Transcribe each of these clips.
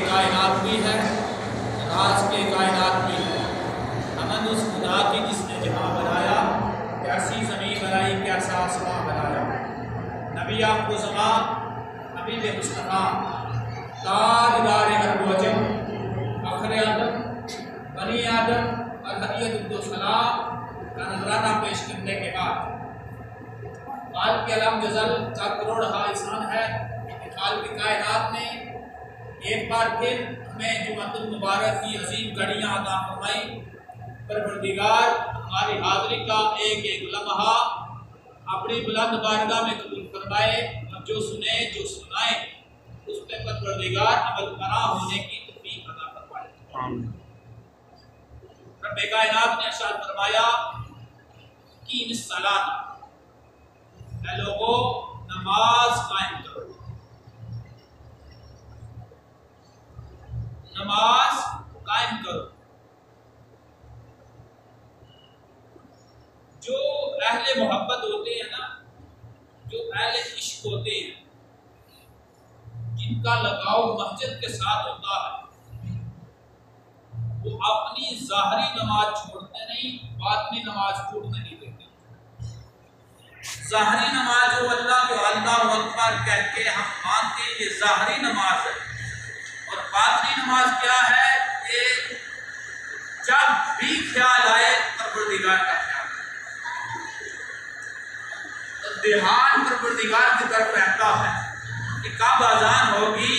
कायनात भी है, राज के कायनात भी है। अमन उस खुदा की जिसने जहाँ बनाया, कैसी ज़मीन बनाई, कैसा आसमां बनाया। नबी आपको ज़मा हबीब मुस्तफ़ा ताजदार अरब वजम फ़ख्र आदम बनी आदम और हदीयतुस्सलाम का नजराना पेश करने के बाद काल के अलम जज़ल का करोड़ एहसान है कि काल की कायनात ने एक बार फिर हमें जुम्मतुल मुबारक की अजीम घड़ियाँ अता फरमाई। परवरदिगार हमारी हाज़िरी का एक एक लम्हा अपनी बुलंद बारगाह में कबूल फरमाए और जो सुने जो सुनाए उस पर परवरदिगार अमल करा होने की तौफीक अता फरमाए। रब्बे कायनात ने इरशाद फरमाया कि सलात लोगों नमाज कायम करो, नमाज कायम करो। जो अहले मोहब्बत होते हैं ना, जो अहले इश्क होते हैं, जिनका लगाव मस्जिद के साथ होता है, वो अपनी ज़ाहरी नमाज छोड़ते नहीं, बातनी नमाज छूटने नहीं देते। ज़ाहरी नमाज जो अल्लाह को अल्लाहु अकबर कह के हम मानते हैं, ये ज़ाहरी नमाज है। और बातनी नमाज क्या है कि जब भी ख्याल आए परवरदिगार का ख्याल, तो ध्यान परवरदिगार की तरफ रहता है कि कब अजान होगी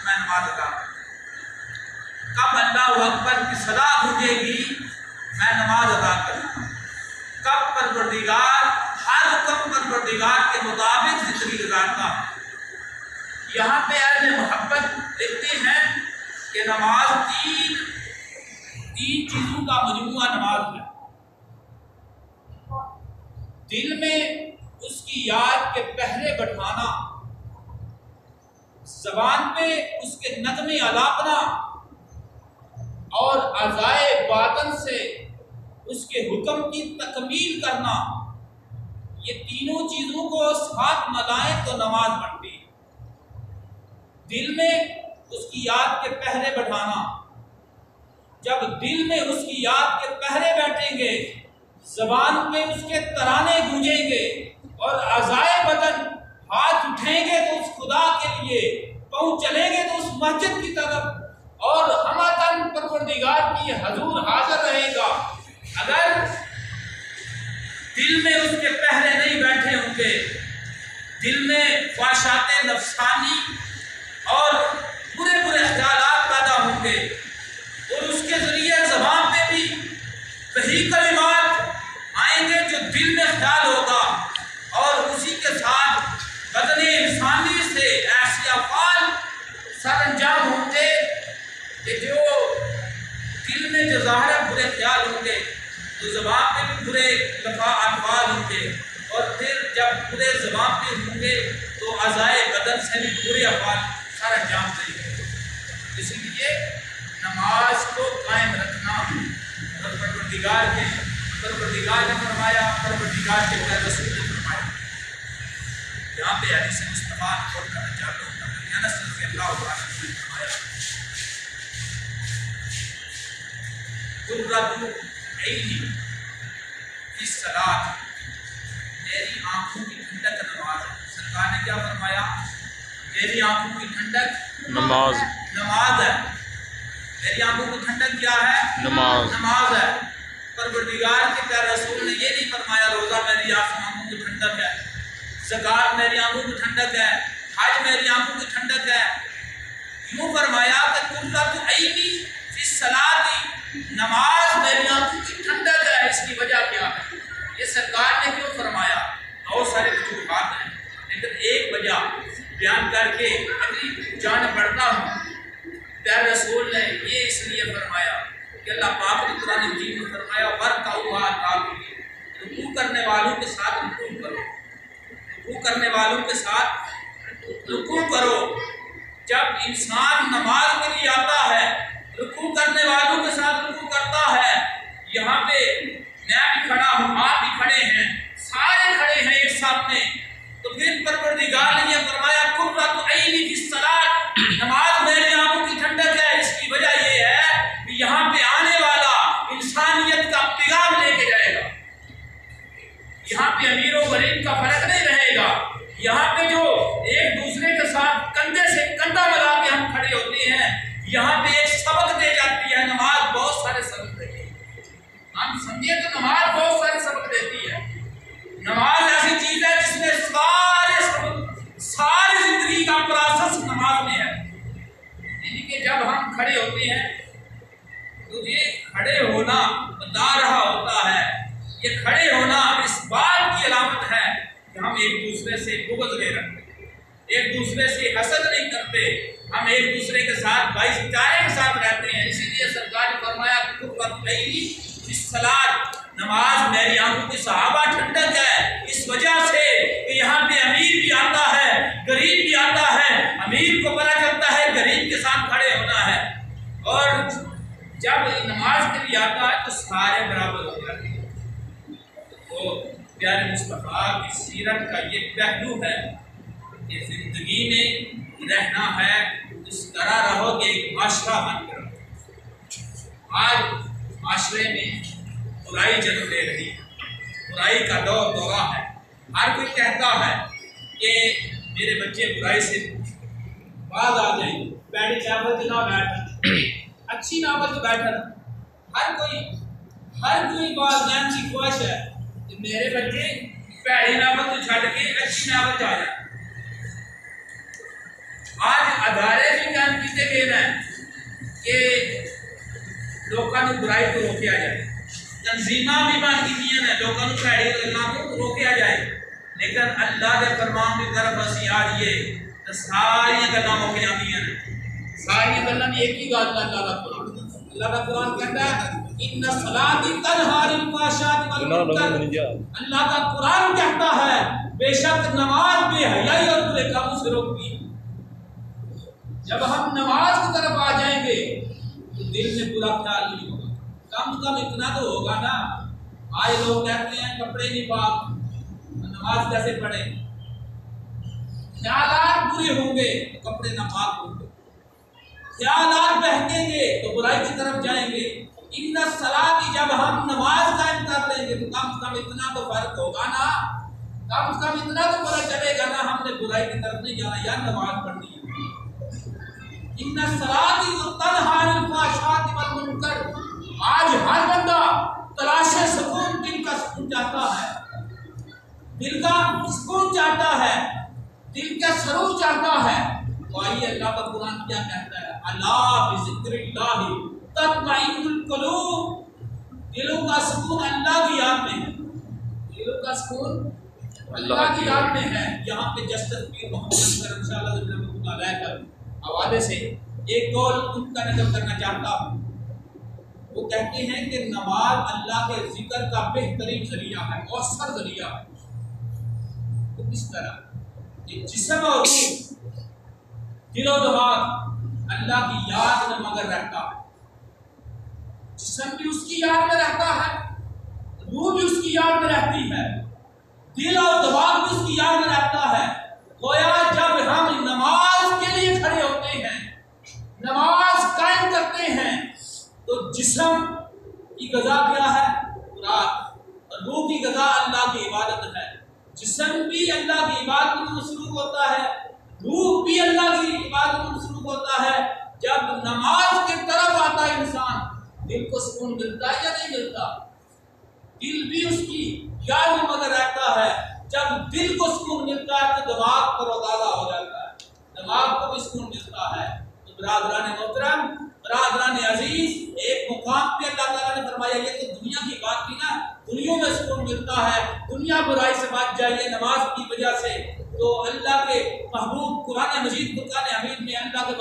मैं नमाज अदा करूं, कब अल्लाहु अकबर की सदा गूंजेगी मैं नमाज अदा करूं, कब परवरदिगार हर हुक्म परवरदिगार के मुताबिक जिंदगी गुजारता है। यहाँ पे अहले मोहब्बत देखते हैं कि नमाज तीन चीजों का मजमूआ नमाज है। दिल में उसकी याद के पहरे बैठाना, ज़बान पे उसके नगमे अलापना और अज़ाए बातन से उसके हुक्म की तकमील करना, ये तीनों चीजों को साथ मिलाएं तो नमाज बनती है। दिल में उसकी याद के पहरे बैठाना, जब दिल में उसकी याद के पहरे बैठेंगे, ज़बान पे उसके तराने गूंजेंगे और अज़ाए बदन हाथ उठेंगे तो उस खुदा के लिए, पाँव चलेंगे तो उस मस्जिद की तरफ और हमतन परवरदिगार की हजूर हाजिर रहेगा। अगर दिल में उसके पहरे नहीं बैठे होंगे, दिल में ख्वाहिशात नफ्सानी और बुरे बुरे ख्यालात पैदा होंगे और उसके जरिए ज़बान पे भी वही कलिमात आएंगे जो दिल में ख्याल होगा और उसी के साथ बदने इंसानी से ऐसे अफ़ाल सर अंजाम होंगे कि जो दिल में जो ज़ाहिर बुरे ख्याल होंगे तो ज़बान पे भी बुरे अल्फाज होंगे और फिर जब पूरे ज़बान पे होंगे तो अज़ाए बदन से भी बुरे अल्फाज सर अंजाम देंगे। इसीलिए नमाज को कायम रखना और परवरदिगार ने फरमाया, परवरदिगार के रसूल ने फरमाया। यहाँ पे हदीस मुस्तफ़ा कोट करना चाहता हूँ, अनस रज़ियल्लाहु अन्हु ने फरमाया कुर्रतु ऐनी इस सलात, मेरी आंखों की ठंडक नमाज है। सरकार ने क्या फरमाया? मेरी आंखों की ठंडक नमाज है। मेरी आंखों की ठंडक क्या है? नमाज है। परवरदिगार के प्यारे रसूल ने ये नहीं फरमाया रोज़ा मेरी आंखों की ठंडक है, ज़कात मेरी आंखों की ठंडक है, हज मेरी आंखों की ठंडक है। यूँ फरमाया कि कुर्रतु ऐनी फिस सलाती, नमाज मेरी आंखों की ठंडक है। इसकी वजह क्या है? ये सरकार ने क्यों फरमाया? बहुत सारे वजूहात हैं, लेकिन एक वजह बयान करके अगली जान पढ़ता हूँ। प्यारे रसूल ने ये इसलिए फरमाया कि अल्लाह पाक ने कुरान मजीद में फरमाया रुकू करने वालों के साथ रुकू करो, रुकू करने वालों के साथ रुकू करो। जब इंसान नमाज के लिए आता है, रुकू करने वालों के साथ रुकू करता है। यहाँ पे मैं भी खड़ा हूँ, आप भी खड़े हैं, सारे खड़े हैं एक साथ में, तो फिर परवरदिगार ने यह फरमाया कुर्रतु ऐनी फिस सलात, नमाज मेरी आंखों की यहाँ पे एक सबक दे जाती है। नमाज बहुत सारे सबक देती है। हम समझिए तो नमाज बहुत सारे सबक देती है। नमाज ऐसी चीज है जिसमें सारे सबक, सारी जिंदगी का प्रोसेस नमाज में है। यानी कि जब हम खड़े होते हैं तो ये खड़े होना बता रहा होता है, ये खड़े होना इस बात की अलामत है कि हम एक दूसरे से बुग़्ज़ नहीं रखते, एक दूसरे से हसद नहीं करते, हम एक दूसरे के साथ भाईचारे के साथ रहते हैं। इसीलिए सरकार ने फरमाया इस सलात, नमाज मेरी आंखों की सहाबा ठंडक है, इस वजह से कि यहाँ पे अमीर भी आता है, गरीब भी आता है। अमीर को पता चलता है गरीब के साथ खड़े होना है, और जब नमाज के लिए आता है तो सारे बराबर हो जाते हैं। तो प्यारे मुस्तफा की सीरत का ये पहलू है कि जिंदगी में रहना है इस तरह रहो कि एक माशरा बनकर। आज माशरे में बुराई जन्म ले रही है, बुराई का दौर दौरा है। हर कोई कहता है कि मेरे बच्चे बुराई से बाज आ जाए, बैठे चावल ना बैठ, अच्छी नावत बैठन। हर कोई वालिदैन की ख्वाहिश है कि मेरे बच्चे भैड़ी नावत छड़ के अच्छी नावत आ जाए। आज अदारे भी काम किए गए हैं कि लोगों को बुराई को रोकया जाए, तंजीमा भी बन की हैं लोगों को भैड़ी गल्लां को रोकया जाए। लेकिन अल्लाह के फरमान की तरफ असी आ जाइए तो सारी गल्लां मुक जांदियां ने। सारी गल्लां दी एक ही गल अल्लाह का कुरान कहता है इन्ना सलाती तनहा अनिल फ़हशाई वल मुनकर। अल्लाह का कुरान कहता है बेशक नमाज बेहयाई और बुरे कामों से रोकती है। जब हम नमाज की तरफ आ जाएंगे तो दिल में बुरा ख्याल नहीं होगा, कम से कम इतना तो होगा ना। आज लोग कहते हैं कपड़े नहीं पाक, नमाज कैसे पढ़े? ख्यालात बुरे होंगे तो कपड़े ना पाक होंगे, ख्यालात बहकेंगे तो बुराई की तरफ जाएंगे। इन्ना सलाती, जब हम नमाज कायम कर लेंगे तो कम से कम इतना तो फर्क होगा ना, कम से कम इतना तो पता चलेगा ना हमने बुराई की तरफ नहीं जाना, यार नमाज पढ़नी है। इन्ना सलाती तनहा अनिल फ़हशाई वल मुनकर। आज हर बंदा तलाशे सुकून, दिल का सुकून चाहता है, दिल का सुकून चाहता है, दिल का सरूर चाहता है। तो आइए अल्लाह का कुरान क्या कहता है, अला बिज़िक्रिल्लाहि तत्मइन्नुल क़ुलूब। दिलों का सुकून अल्लाह की याद में है, दिलों का सुकून अल्लाह की याद में है। यहाँ पे जस्टिस पीर मोहम्मद इंशाअल्लाह के हवाले से एक कौल उनका नकल करना चाहता हूँ। वो कहते हैं कि नमाज अल्लाह के जिक्र का बेहतरीन जरिया है, मौसर जरिया है। तो किस तरह एक जिस्म और रूह, दिल और दिमाग अल्लाह की याद में मगर रहता है। जिस्म भी उसकी याद में रहता है, रूह भी उसकी याद में रहती है, दिल और दिमाग भी उसकी याद में रहता है। गोया जब हम नमाज के लिए खड़े होते हैं, नमाज कायम करते हैं, तो जिस्म की गज़ा क्या है? रात। और रूह की गज़ा अल्लाह की इबादत है। जिस्म भी अल्लाह की इबादत में मसरूफ होता है, रूह भी अल्लाह की इबादत में मसरूफ होता है। जब नमाज की तरफ आता है इंसान, दिल को सुकून मिलता है या नहीं मिलता? दिल भी उसकी याद में मगर रहता है। जब दिल को सुकून मिलता है तो दिमाग तरोताज़ा हो जाता है, दिमाग को भी सुकून मिलता है। तो बरादरान मोहतरम, बरादरान अजीज, एक मुकाम पे अल्लाह ताला ने फरमाया, ये तो दुनिया की बात की ना, दुनिया में सुकून मिलता है, दुनिया बुराई से बच जाइए नमाज की वजह से। तो अल्लाह के महबूब कुरान मजीद फुरकान हमीद में अल्लाह के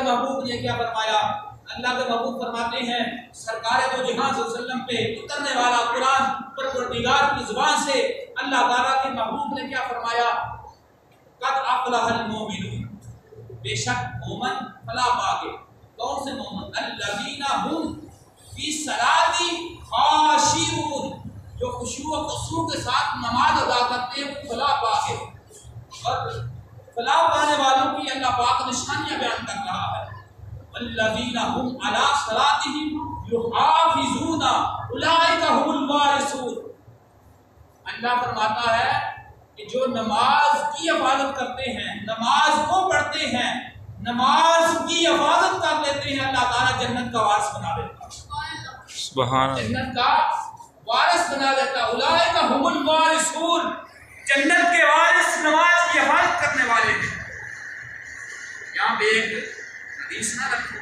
महबूब ने क्या फरमाया? अल्लाह के महबूब फरमाते हैं सरकार दो जहां वसल्लम पे उतरने वाला कुरान परवरदिगार की जुबान से अल्लाह ताला के महबूब ने क्या फरमाया? कद अफ़लहल मोमिनून, बेशक मोमन फलाह पागे। कौन से मोमन? अल्लज़ीना हुम फी सलाती खाशिऊन, जो खुशू व खुशू के साथ नमाज अदा करते हैं वो फलाह पागे। और फलाह पाने वालों की अल्लाह पाक निशानियां बयान कर रहा है। अल्लज़ीना हुम अला सलातिहिम युहाफ़िज़ूना उलाइका हुमुल वारिसून। अल्लाह फरमाता है कि जो नमाज की हिफाजत करते हैं, नमाज को पढ़ते हैं, नमाज की हिफाजत जन्नत का वारिस बना देता, सुभान अल्लाह, जन्नत का वारिस बना देता। उलाइका हुमुल वारिसून, जन्नत के वारिस नमाज की हिफाजत करने वाले हैं। यहाँ पे एक हदीस ना रखो,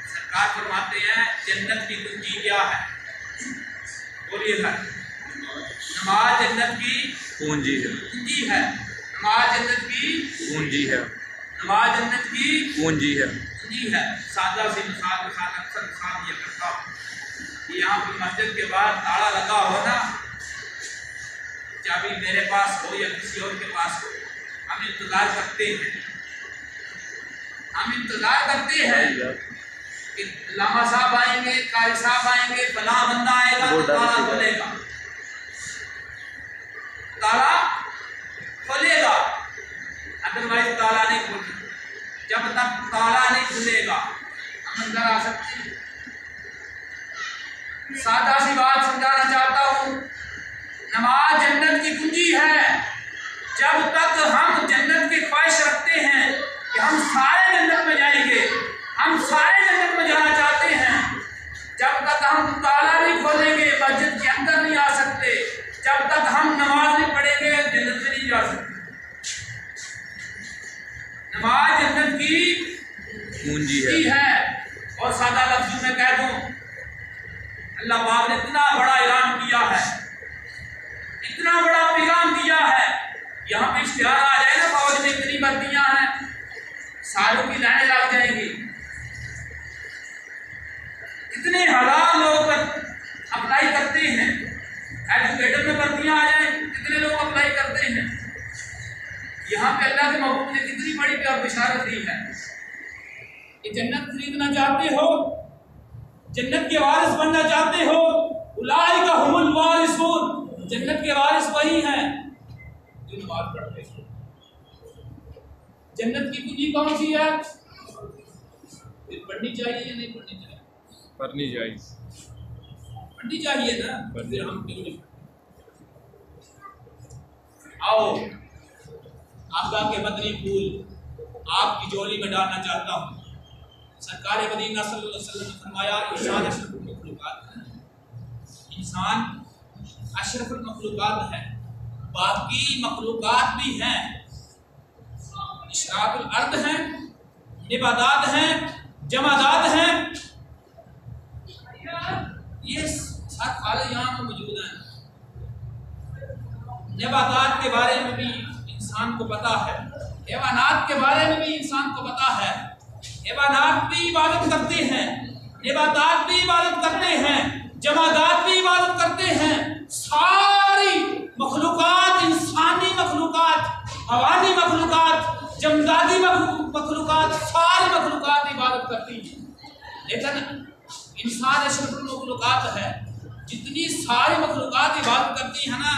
सरकार फरमाते हैं जन्नत की कुंजी क्या है? बोलिए है, नमाज जन्नत की पूंजी है, कुंजी है। नमाज जन्नत की पूंजी है, नमाज जन्नत की पूंजी है। कुंजी है। सादा सी मिसाल के साथ अक्सर मिसाल ये करता हूँ कि यहाँ पर मस्जिद के बाद ताला लगा हो ना, चाबी मेरे पास हो या किसी और के पास हो, हम इंतजार करते हैं, हम इंतजार करते हैं कि लामा साहब आएंगे, कारी साहब आएंगे, फलां बंदा आएगा तो ताला खोलेगा, ताला खोलेगा, अदरवाइज ताला नहीं खोलेगा। जब तक ताला नहीं खुलेगा हम अंदर आ सकते हैं। सादा सी बात समझाना चाहता हूँ, नमाज जन्नत की कुंजी है। जब तक हम जन्नत की ख्वाहिश रखते हैं कि हम सारे जन्नत में जाएंगे, हम सारे जन्नत में जाना चाहते हैं, जब तक हम ताला नहीं खोलेंगे मस्जिद के अंदर नहीं आ सकते, जब तक हम नमाज नहीं पढ़ेंगे जन्नत में नहीं जा सकते। नमाज जन्नत की पूंजी है। और सादा लफ्ज़ों में कह दूं, अल्लाह पाक ने इतना बड़ा ऐलान किया है, इतना बड़ा पैगाम दिया है। यहाँ पे इश्तिहार आ जाए ना, फौज में इतनी भर्तियां हैं, सालों की लाइनें लग जाएंगी, कितने हजार लोग अप्लाई करते हैं। एजुकेटर में भर्तियां आ जाए, कितने लोग अप्लाई करते हैं। यहाँ पे अल्लाह के महबूब ने कितनी बड़ी बिशारत दी है कि जन्नत खरीदना चाहते हो, जन्नत के वारिस बनना चाहते हो, उलाइका हुमुल वारिसून, जन्नत के वारिस वही हैं जो नमाज पढ़ते हैं। जन्नत की कुंजी कौन सी है? फिर पढ़नी चाहिए या नहीं पढ़नी चाहिए? पढ़नी चाहिए, पढ़नी चाहिए ना। फिर हम क्यों नहीं? आओ आका के मदनी फूल आपकी झोली में डालना चाहता हूँ। सरकार मदीना सल्लल्लाहु अलैहि वसल्लम ने फरमाया, इंसान अशरफुल मखलूकात है, इंसान अशरफुल मखलूकात है, बाकी मखलूकात भी हैं, इशराकुल अर्द हैं, निबादात हैं, जमादात हैं, ये सात खाले यहाँ पर मौजूद हैं। निबादात के बारे में भी इंसान को पता है, हैवानात के बारे में भी इंसान को पता है। हैवानात भी इबादत करते हैं, निबातात भी इबादत करते हैं, जमादात भी इबादत करते हैं। सारी मखलूकात, इंसानी मखलूकात, हवानी मखलूकात, जमदादी मखलूकात, सारी मखलूकात इबादत करती हैं। लेकिन इंसान अशरफुल मखलूकात है। जितनी सारी मखलूकात इबादत करती है ना,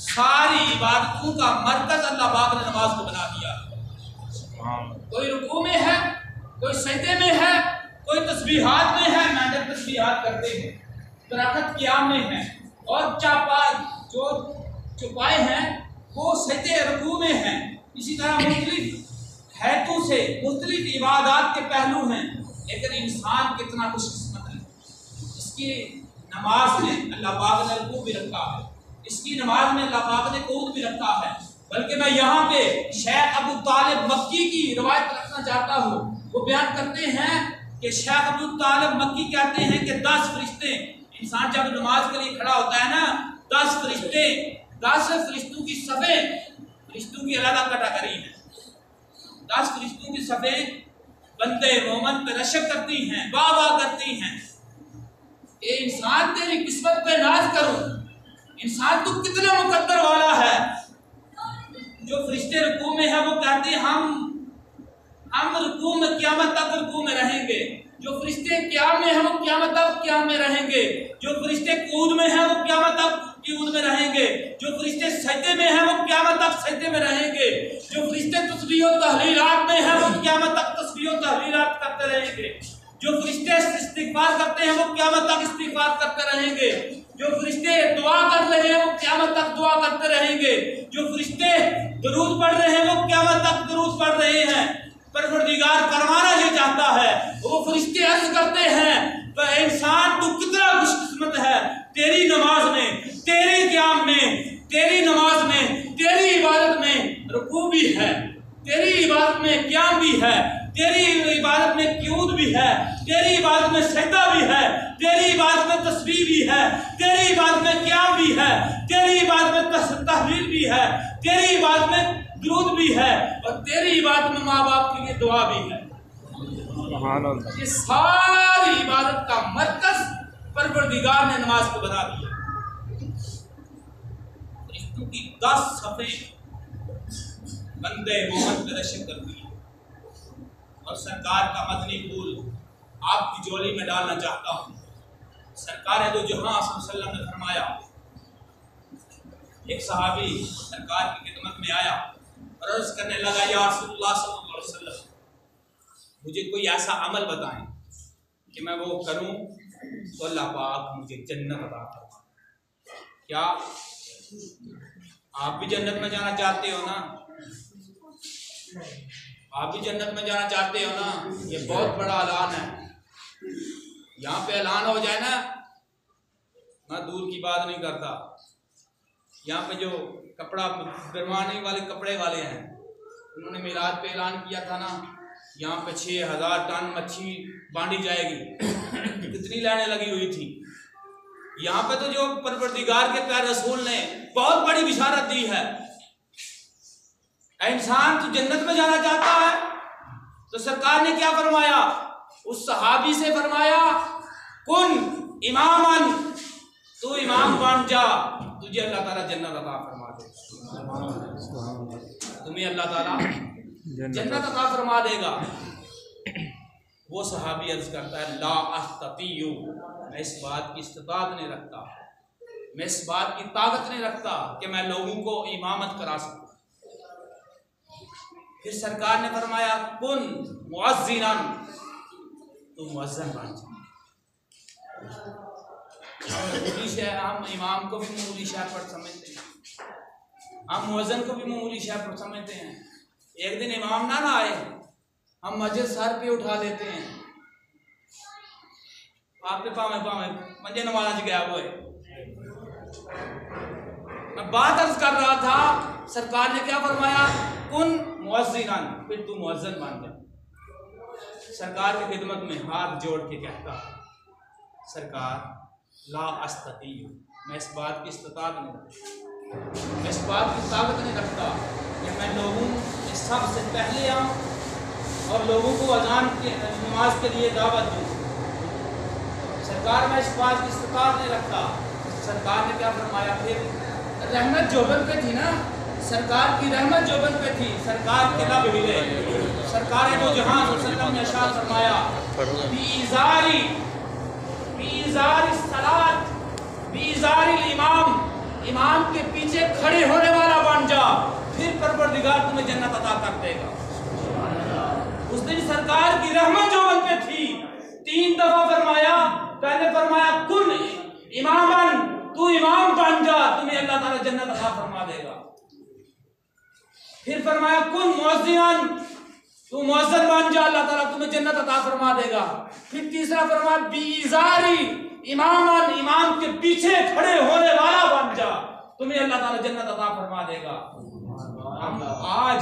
सारी इबादतों का मरकज अल्लाह पाक ने नमाज को बना दिया। कोई रुकू में है, कोई सजदे में है, कोई तस्बीहात में है, मैंने तस्बीहात करते हैं, दरख्त क़याम में है, और जो चौपाए हैं वो सजदे रुकू में हैं। इसी तरह मुख्तलिफ हैतों से मुख्तलिफ इबादत के पहलू हैं। लेकिन इंसान कितना खुशकिस्मत है, इसकी नमाज में अल्लाह पाक ने रुकू भी रखा है, इसकी नमाज में अल्लाह पाक ने कूद भी रखा है। बल्कि मैं यहाँ पे शेख अबू तालिब मक्की की रवायत रखना चाहता हूँ। वो बयान करते हैं कि शेख अबू तालिब मक्की कहते हैं कि 10 फरिश्ते, इंसान जब नमाज के लिए खड़ा होता है ना, 10 फरिश्ते, 10 फरिश्तों की सफ़े, फरिश्तों की अलग कैटेगरी है, 10 फरिश्तों की सफ़े बंदे मोमन पे रशक करती हैं, वाह वाह करती हैं। ये इंसान तेरी किस्मत पे नाज करो, इंसान तू कितना मुकद्दर वाला है। जो फरिश्ते रुकू में है वो कहते हैं हम रुकू में क़यामत तक रुकू में रहेंगे। जो फरिश्ते क़याम में है वो क़यामत तक क़याम में रहेंगे। जो फरिश्ते कूद में है वो क़यामत तक कूद में रहेंगे। जो फरिश्ते सजदे में है वो क़यामत तक सजदे में रहेंगे। जो फरिश्ते तस्बीह और तहलीलात में है वो क़यामत तक तस्बीह और तहलीलात करते रहेंगे। जो फरिश्ते इस्तिग़फ़ार करते हैं वो क़यामत तक इस्तिग़फ़ार करते रहेंगे। जो फरिश्ते दुआ कर रहे हैं वो क़यामत तक दुआ करते रहेंगे। जो फरिश्ते दुरूद पढ़ रहे हैं वो क़यामत तक दुरूद पढ़ रहे हैं। परवरदिगार फरमाना ये चाहता है, वो फरिश्ते तेरी इबादत में क़ुऊद भी है, तेरी इबादत में सजदा भी है, तेरी इबादत में तस्बीह भी है, तेरी इबादत में क़ियाम भी है, तेरी इबादत में तहलील भी है, तेरी इबादत में दुरूद भी है, और तेरी इबादत में माँ बाप के लिए दुआ भी है। ये सारी इबादत का मरकज परवरदिगार ने नमाज को बना दिया। क्योंकि 10 सफ़े बंदे मोहम्मद पे रशक कर दिए, और सरकार का मदनी फूल आपकी झोली में डालना चाहता हूँ। सरकार है तो जहाँ सल्लल्लाहु ने फरमाया, एक सहाबी सरकार की खिदमत में आया और अर्ज़ करने लगा, या रसूलुल्लाह सल्लल्लाहु अलैहि वसल्लम, मुझे कोई ऐसा अमल बताएं कि मैं वो करूं तो अल्लाह पाक मुझे जन्नत अता फरमाए। क्या आप भी जन्नत में जाना चाहते हो ना? आप भी जन्नत में जाना चाहते हो ना? ये बहुत बड़ा ऐलान है। यहाँ पे ऐलान हो जाए ना, मैं दूर की बात नहीं करता। यहाँ पे जो कपड़ा बनवाने वाले कपड़े वाले हैं, उन्होंने मिलाद पे ऐलान किया था ना, यहाँ पे 6000 टन मच्छी बांटी जाएगी। कितनी लाइनें लगी हुई थी। यहाँ पे तो जो परवरदिगार के प्यारे रसूल ने बहुत बड़ी बिशारत दी है, इंसान तो जन्नत में जाना चाहता है, तो सरकार ने क्या फरमाया? उस सहाबी से फरमाया, कुन इमामन, तू इमाम बन जा, तुझे अल्लाह ताला जन्नत अता फरमा देगा। तुम्हें अल्लाह ताला जन्नत अता फरमा देगा। वो सहाबी अर्ज करता है, ला अस्ततियु, मैं इस बात की इस्तिताअत नहीं रखता, मैं इस बात की ताकत नहीं रखता कि मैं लोगों को इमामत करा सकूं। फिर सरकार ने फरमाया, कुन मुअज्जिनन, तू मुअज्जिन बन जा। हम इमाम को भी मामूली शय पर समझते हैं, हम मुअज्जिन को भी मामूली शय पर समझते हैं। एक दिन इमाम ना आए, हम मस्जिद सर पे उठा लेते हैं, आपके पावे मंजे नवाज गया वो है। मैं बात अर्ज कर रहा था, सरकार ने क्या फरमाया? कुन मुअज्जिनन, फिर तू मुअज्जिन बन जा। सरकार की खिदमत में हाथ जोड़ के कहता, सरकार ला अस्ततियु, मैं इस बात की इस्तिताअत नहीं रखता, मैं इस बात की ताकत नहीं रखता कि मैं लोगों के सबसे पहले आऊँ और लोगों को अजान की नमाज के लिए दावत दूँ। सरकार मैं इस बात की इस्तिताअत नहीं रखता। सरकार ने क्या फरमाया? फिर रहमत जोबन पे थी ना, सरकार की रहमत जोबन पे थी, सरकार के लब हिले। सरकार ने जो जहां सल्लल्लाहु ने इरशाद फरमाया, बीज़ारी सलात, बीज़ारी इमाम, इमाम के पीछे खड़े होने वाला बन जा, फिर परवरदिगार तुम्हें जन्नत अता कर देगा। उस दिन सरकार की रहमत जोबन पे थी। 3 दफा फरमाया, पहले फरमाया कुन इमामन, तू इमाम बन जा, तुम्हें अल्लाह ताला जन्नत अता फरमा देगा। फिर फरमाया कुन मुअज्जिनन, तू मुअज्जिन बन जा, अल्लाह ताला तुम्हें जन्नत अता फरमा देगा। फिर तीसरा फरमाया बीज़ारी इमामन, इमाम के पीछे खड़े होने वाला बन जा, तुम्हें अल्लाह ताला जन्नत अता फरमा देगा। हम आज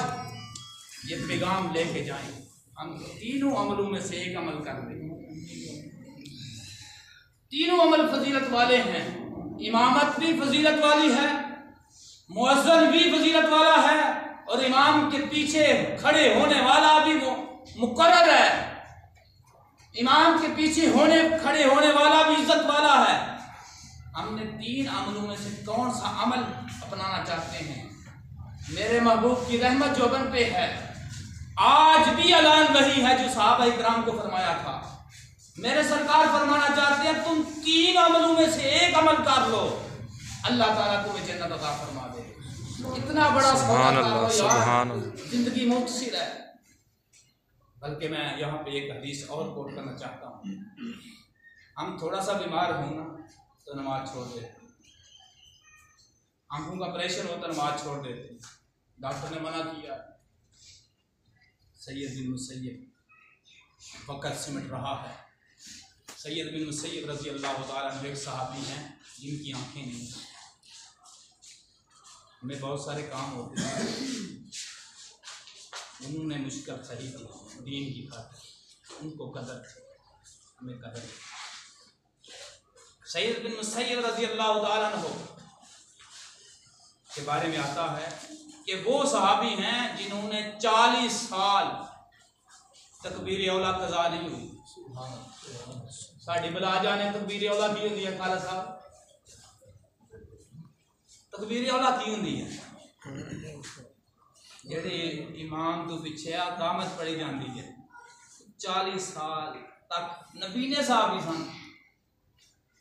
ये पैगाम लेके जाएं, हम तीनों अमलों में से एक अमल कर दें। तीनों अमल फजीलत वाले हैं। इमामत भी फजीलत वाली है, मुअज्जिन भी फजीलत वाला है, और इमाम के पीछे खड़े होने वाला भी मुकर्रर है। इमाम के पीछे खड़े होने वाला भी इज्जत वाला है। हमने 3 अमलों में से कौन सा अमल अपनाना चाहते हैं? मेरे महबूब की रहमत जोबन पे है। आज भी ऐलान वही है जो सहाबा इकराम को फरमाया था। मेरे सरकार फरमाना चाहते हैं, तुम 3 अमलों में से एक अमल कर लो, अल्लाह ताला तुम्हें जन्नत अता फरमा दे। इतना बड़ा जिंदगी मुख्तसर है। बल्कि मैं यहाँ पे एक हदीस और कोट करना चाहता हूँ। हम थोड़ा सा बीमार हो ना तो नमाज छोड़ देते, आंखों का ऑपरेशन हो तो नमाज छोड़ देते, डॉक्टर ने मना किया। सैयद बिन मुसय्यब वक़्त सिमट रहा है। सैयद बिन मुसय्यब रज़ी अल्लाह तआला अन्हु एक सहाबी हैं जिनकी आंखें नहीं हैं। हमें बहुत सारे काम होते हैं, उन्होंने मुश्किल सही की दीन की खातिर, उनको कदर थी, हमें कदर नहीं। सैयद बिन मुसय्यब रज़ी अल्लाह तआला अन्हु के बारे में आता है कि वो सहाबी हैं जिन्होंने 40 साल तकबीर औला कज़ा नहीं हुई। साड़ी बलाजा ने तकबीर औला की होंगी है, खाला साहब तकबीर औला की होंगी है जेड़े इमाम तो पिछे कामत पढ़ी जाती है। 40 साल तक नबी ने साहब ही सन,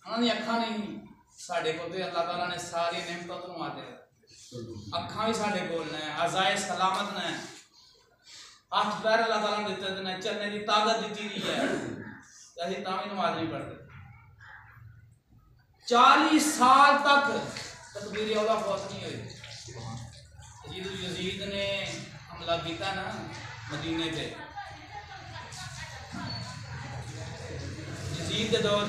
उन्होंने अखा नहीं, साढ़े को तो अल्लाह ताला ने सारी नेमतों को आते अखा भी साढ़े को अजाए सलामत ने, हाथ पैर अल्लाह ताला ने दिते ने, चलने की ताकत दी हुई है, अभी तां भी नमाज नहीं पढ़ते। 40 साल तक तकबीर औला फौत नहीं हुई। यजीद ने हमला किया ना मदीने पे, यजीद के दौर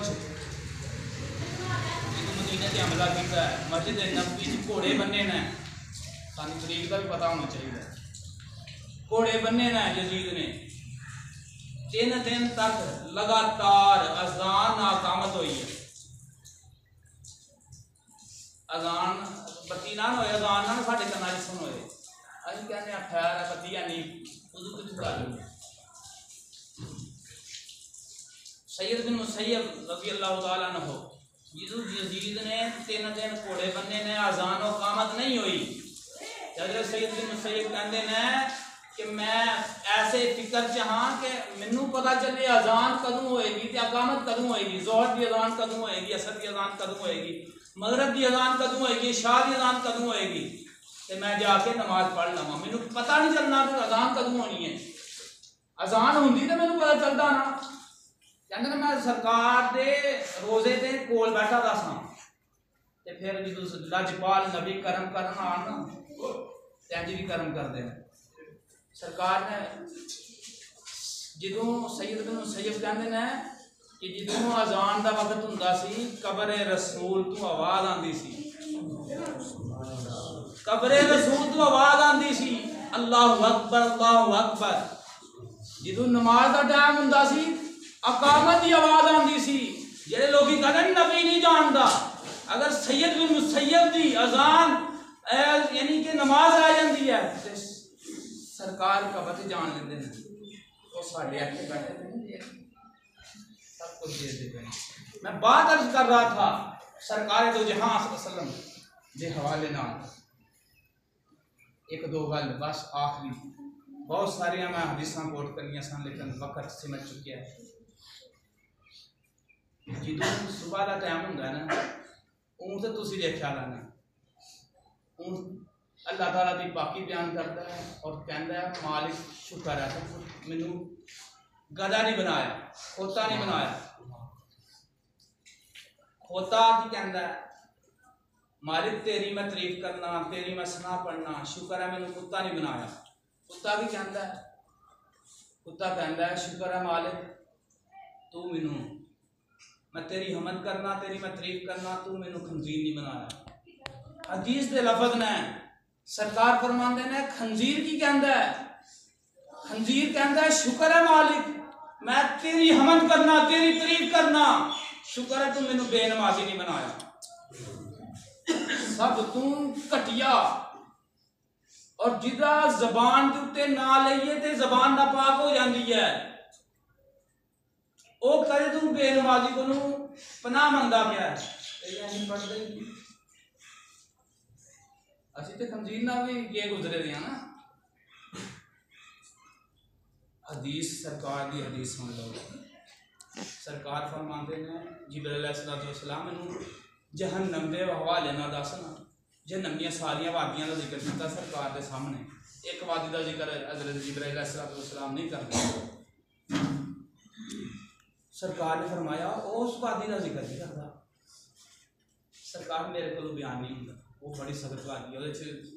मदीने से हमला किया, मस्जिद नबवी घोड़े बने ने, सानू तरीक का भी पता होना चाहिए, घोड़े बने ने यजीद ने। 3 दिन तक लगातार अजान नाकामत हुई है, अजान बत्ती ना होए, अजान ना साढ़े कन्ना च सुन होए, अभी कहने खैर है बत्ती है नहीं उदू कुछ छुड़ा लो। सैयद बिन मुसय्यब रज़ी अल्लाह तआला अन्हु यजीद ने 3 दिन घोड़े बन्ने ने, अजान और कामत नहीं हुई। हज़रत सैयद बिन मुसय्यब कहते हैं कि मैं ऐसे फिक्र च हाँ कि मैनू पता चले अजान कदों होएगी तो अकामत कदों होएगी, जोहर की अजान कदों होएगी, असर की अजान कदों होएगी, मगरब की अजान कदों होएगी, शाह की अजान कदों होएगी, तो मैं जाके नमाज पढ़ लवा। मैनू पता नहीं चलना कि अजान कदों होनी है, अजान होंगी तो मैनू पता चलता ना। कहते मैं सरकार दे रोजे के कोल बैठा था सा, तो फिर जो लजपाल नबी करम करना आना इंज भी करम करते हैं। सरकार ने जो सैयद बिन मुसय्यब कहते हैं कि जो अजान का वक्त हुंदा सी, कब्र रसूल तो आवाज आती सी, कब्र रसूल तो आवाज आती सी, अल्लाहु अकबर अल्लाहु अकबर। जो नमाज का टाइम हुंदा सी, अकामत की आवाज आती सी। जेडे लोग कहते नबी नहीं जानता, अगर सैयद बिन मुसय्यब की अजान यानी कि नमाज आ जाती है तो सरकार का बत जान लेते हैं, तो साढ़े आके बैठे थे सब कुछ दे देते हैं। मैं बात अर्ज कर रहा था सरकार दो जहां वसल्लम के हवाले ना, 1-2 गल बस आखिरी, बहुत सारिया मैं हदीसां कोट करनियां सन लेकिन वक्त सिमट चुकिया है। जो सुबह का टाइम होंगे ना, ऊँ तो तुम देखा लाना, अल्लाह ताला की पाकी बयान करता है और कहता है मालिक शुक्र है तो मैनू गधा नहीं बनाया, खोता नहीं बनाया। खोता की कहता है मालिक तेरी मैं तारीफ करना, तेरी मैं सना पढ़ना, शुक्र है मैनू कुत्ता नहीं बनाया। कुत्ता भी कहता है, कुत्ता कहता है शुक्र है मालिक तू मैनू, मैं तेरी हमद करना, तेरी मैं तारीफ करना, तू मैनू खंजीर नहीं बनाया। हदीस के लफज ने सरकार फरमाते ने खंजीर की कहता है, खंजीर कहता है शुक्र है मालिक मैं तेरी हमद करना, तेरी तारीफ करना, शुक्र है तू मैनू बेनमाजी नहीं बनाया। सब तू घटिया और जिदा जबान के उत्ते ना लईए ते जबान नापाक हो जाती है, वो करे तू बेनमाजी को पनाह मंगता पिया पढ़ते असी तो खंजीर ना भी गे गुजरे दिया ना। हदीस सरकार की हदीस सुन लो, सरकार फरमाते ने जिब्राइल अलैहिस्सलाम मैनू जहन्नम के हवाले ना दस ना। जहन्नमियां सारिया वादियां का जिक्र किया सरकार के सामने, एक वादी का जिक्र हज़रत जिब्राइल अलैहिस्सलाम नहीं करते। सरकार ने फरमाया उस वादी का जिक्र नहीं करता। सरकार मेरे को बयान नहीं होता, वो बड़ी सख्त वादी है,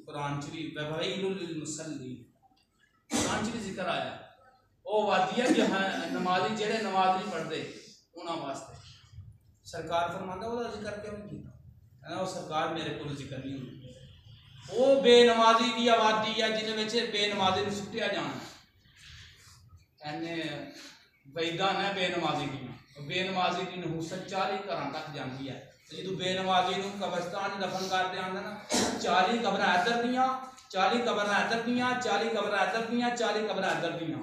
कुरान च भी वैलुल लिल-मुसल्लीन कुरान च भी जिक्र आया। वो वादी है जहाँ नमाजी जेड़े नमाज नहीं पढ़ते उन्होंने वास्ते सरकार फरमाता वो जिक्र क्यों नहीं किया। वो सरकार मेरे को जिक्र नहीं होता, वो बेनमाजी की आबादी है जिन्हें बेनमाजी को सुटिया जाना एने वैदान है बेनमाजी की बेनमाजी की नहूसत 40 घर तक जाती है। जो बेनमाजी को कब्रस्तान दफन करते आते ना 40 कबर इधर दियाँ 40 कबर इधर दियाँ 40 कबर इधर दियाँ 40 कबर इधर दियाँ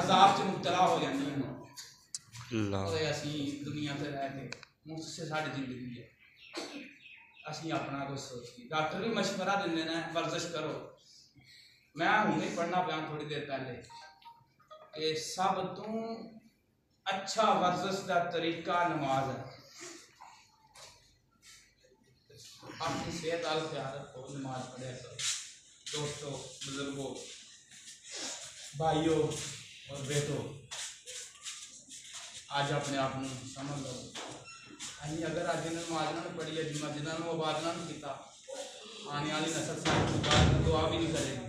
अजाब च मुबतला हो जाती हैं। असी दुनिया से रह के मुफ्त से साड़ी जिंदगी है असी अपना कुछ सोचिए। डॉक्टर भी मशवरा देंगे ना वर्जिश करो। मैं हूँ नहीं पढ़ना पाया थोड़ी देर पहले कि सब तो अच्छा वर्जिश का तरीका नमाज है। अपनी सेहत वाल ख्याल रखो नमाज पढ़े करो। दोस्तों बुजुर्गों भाइयों और बेटों आज अपने आप में समझ लो अं अगर अज नमाज ना पढ़ी है मस्जिद आबाद ना किया आने वाली नस्ल सारी दुआ भी नहीं करेगी।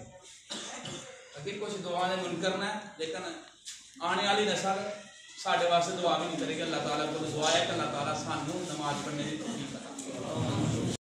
अगे कुछ दुआ ने मुनकर है लेकिन आने वाली नस्ल साढ़े वास्ते दुआ भी नहीं करेगी। अल्लाह ताला को दुआ है कि अल्लाह ताला सानू नमाज पढ़ने की तौफीक करे।